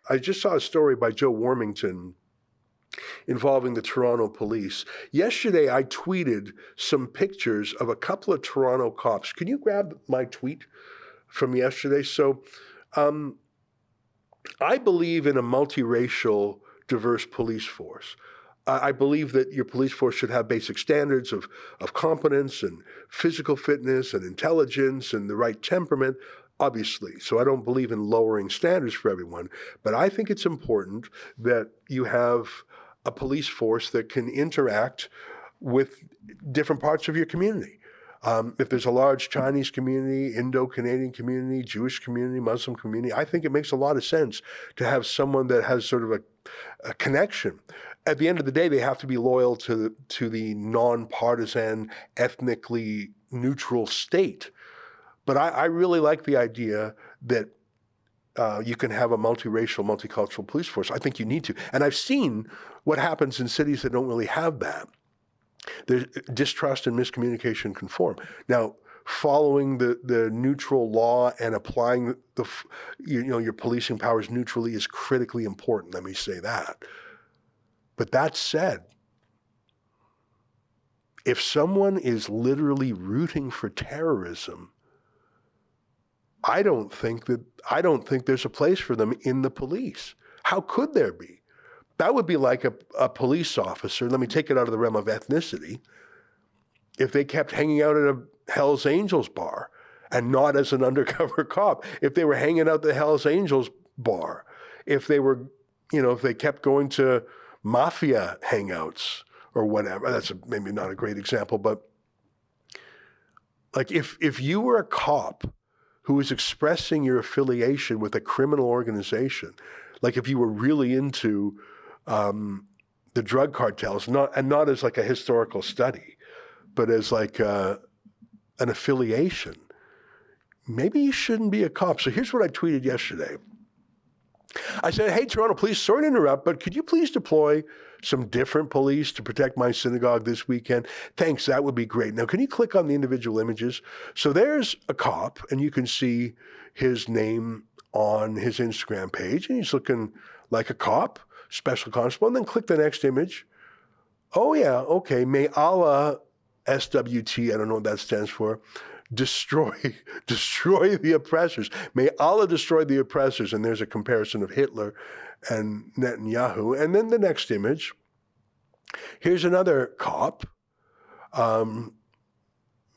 I just saw a story by Joe Warmington involving the Toronto police. Yesterday, I tweeted some pictures of a couple of Toronto cops. Can you grab my tweet from yesterday? So I believe in a multiracial, diverse police force. I believe that your police force should have basic standards of competence and physical fitness and intelligence and the right temperament, obviously. So I don't believe in lowering standards for everyone. But I think it's important that you have a police force that can interact with different parts of your community. If there's a large Chinese community, Indo-Canadian community, Jewish community, Muslim community, I think it makes a lot of sense to have someone that has sort of a connection. At the end of the day, they have to be loyal to the nonpartisan, ethnically neutral state. But I really like the idea that you can have a multiracial, multicultural police force. I think you need to. And I've seen what happens in cities that don't really have that. There's distrust and miscommunication can form. Now, following the neutral law and applying your policing powers neutrally is critically important. Let me say that. But that said, if someone is literally rooting for terrorism, I don't think there's a place for them in the police. How could there be? That would be like a police officer, let me take it out of the realm of ethnicity, if they kept hanging out at a Hells Angels bar and not as an undercover cop, if they were hanging out at the Hells Angels bar, if they were, if they kept going to mafia hangouts or whatever. That's maybe not a great example, but like if you were a cop who was expressing your affiliation with a criminal organization, like if you were really into the drug cartels, not as like a historical study, but as like an affiliation, maybe you shouldn't be a cop. So here's what I tweeted yesterday. I said, hey, Toronto police, sorry to interrupt, but could you please deploy some different police to protect my synagogue this weekend? Thanks, that would be great. Now, can you click on the individual images? So there's a cop, and you can see his name on his Instagram page, and he's looking like a cop, special constable, and then click the next image. Oh yeah, okay, may Allah, SWT, I don't know what that stands for, destroy the oppressors. May Allah destroy the oppressors. And there's a comparison of Hitler and Netanyahu. And then the next image, here's another cop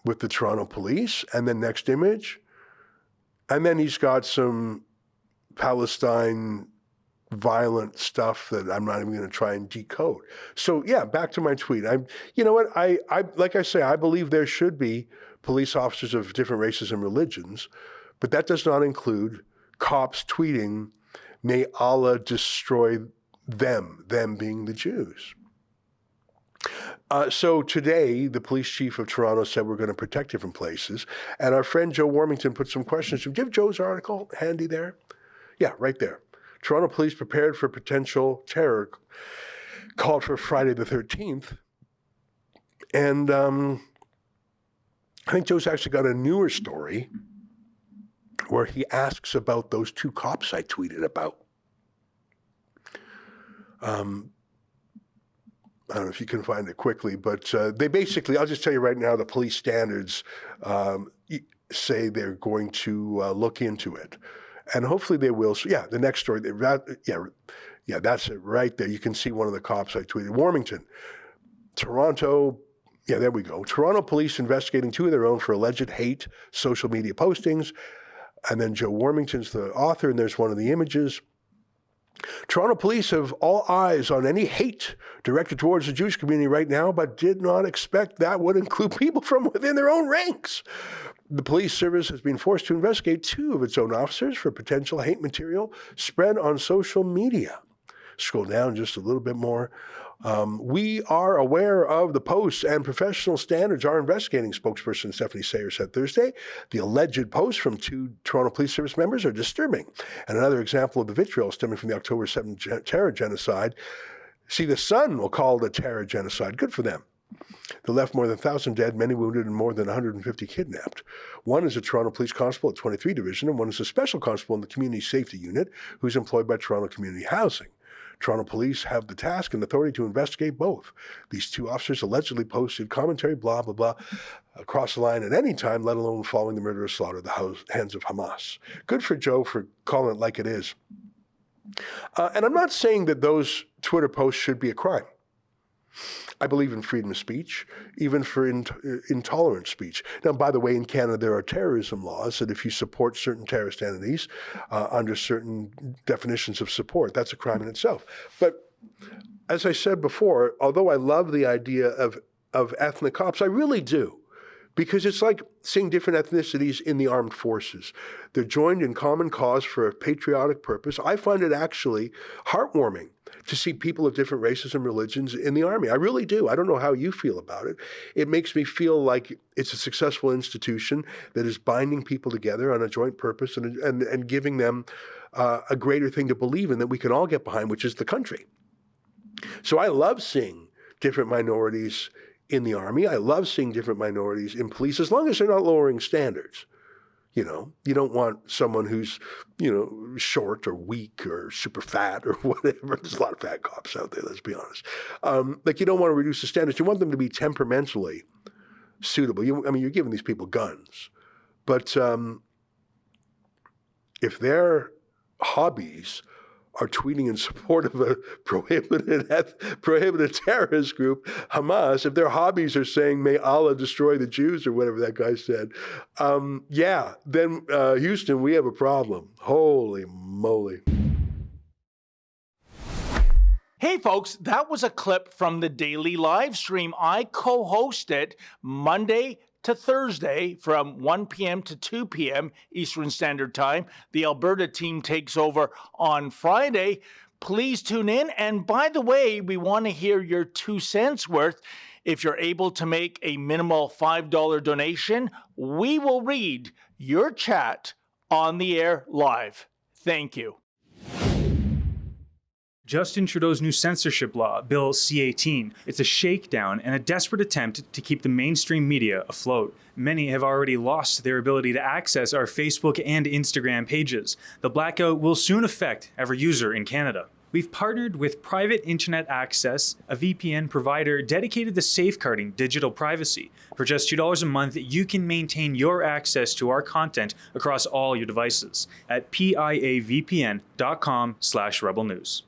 with the Toronto police. And then next image, and then he's got some Palestine violent stuff that I'm not even going to try and decode. So yeah, back to my tweet. You know what? I like I say, I believe there should be police officers of different races and religions, but that does not include cops tweeting, may Allah destroy them being the Jews. So today, the police chief of Toronto said we're going to protect different places. And our friend Joe Warmington put some questions. Do you have Joe's article handy there? Yeah, right there. Toronto police prepared for potential terror, called for Friday the 13th. And I think Joe's actually got a newer story where he asks about those two cops I tweeted about. I don't know if you can find it quickly, but they basically, I'll just tell you right now, the police standards say they're going to look into it. And hopefully they will. So yeah, the next story, yeah, that's it right there. You can see one of the cops I tweeted. Warmington, Toronto, yeah, there we go. Toronto police investigating two of their own for alleged hate social media postings. And then Joe Warmington's the author, and there's one of the images. Toronto police have all eyes on any hate directed towards the Jewish community right now, but did not expect that would include people from within their own ranks. The police service has been forced to investigate two of its own officers for potential hate material spread on social media. Scroll down just a little bit more. We are aware of the posts and professional standards our investigating spokesperson Stephanie Sayer said Thursday. The alleged posts from two Toronto Police Service members are disturbing and another example of the vitriol stemming from the October 7th terror genocide. See, the Sun will call it a terror genocide. Good for them. that left more than 1,000 dead, many wounded, and more than 150 kidnapped. One is a Toronto Police Constable at 23 Division, and one is a Special Constable in the Community Safety Unit, who's employed by Toronto Community Housing. Toronto Police have the task and authority to investigate both. These two officers allegedly posted commentary, blah, blah, blah, across the line at any time, let alone following the murderous slaughter at the hands of Hamas. Good for Joe for calling it like it is. And I'm not saying that those Twitter posts should be a crime. I believe in freedom of speech, even for intolerant speech. Now, by the way, in Canada, there are terrorism laws that if you support certain terrorist entities under certain definitions of support, that's a crime in itself. But as I said before, although I love the idea of ethnic cops, I really do. Because it's like seeing different ethnicities in the armed forces. They're joined in common cause for a patriotic purpose. I find it actually heartwarming to see people of different races and religions in the Army. I really do. I don't know how you feel about it. It makes me feel like it's a successful institution that is binding people together on a joint purpose and giving them a greater thing to believe in that we can all get behind, which is the country. So I love seeing different minorities in the Army. I love seeing different minorities in police, as long as they're not lowering standards. You know, you don't want someone who's, short or weak or super fat or whatever. There's a lot of fat cops out there, let's be honest. You don't want to reduce the standards. You want them to be temperamentally suitable. You're giving these people guns. But if their hobbies are tweeting in support of a prohibited terrorist group, Hamas, if their hobbies are saying, may Allah destroy the Jews or whatever that guy said, then Houston, we have a problem. Holy moly. Hey folks, that was a clip from the daily live stream. I co-host it Monday to Thursday from 1 p.m. to 2 p.m. Eastern Standard Time. The Alberta team takes over on Friday. Please tune in. And by the way, we want to hear your 2 cents worth. If you're able to make a minimal $5 donation, we will read your chat on the air live. Thank you. Justin Trudeau's new censorship law, Bill C-18, it's a shakedown and a desperate attempt to keep the mainstream media afloat. Many have already lost their ability to access our Facebook and Instagram pages. The blackout will soon affect every user in Canada. We've partnered with Private Internet Access, a VPN provider dedicated to safeguarding digital privacy. For just $2 a month, you can maintain your access to our content across all your devices at piavpn.com/rebelnews.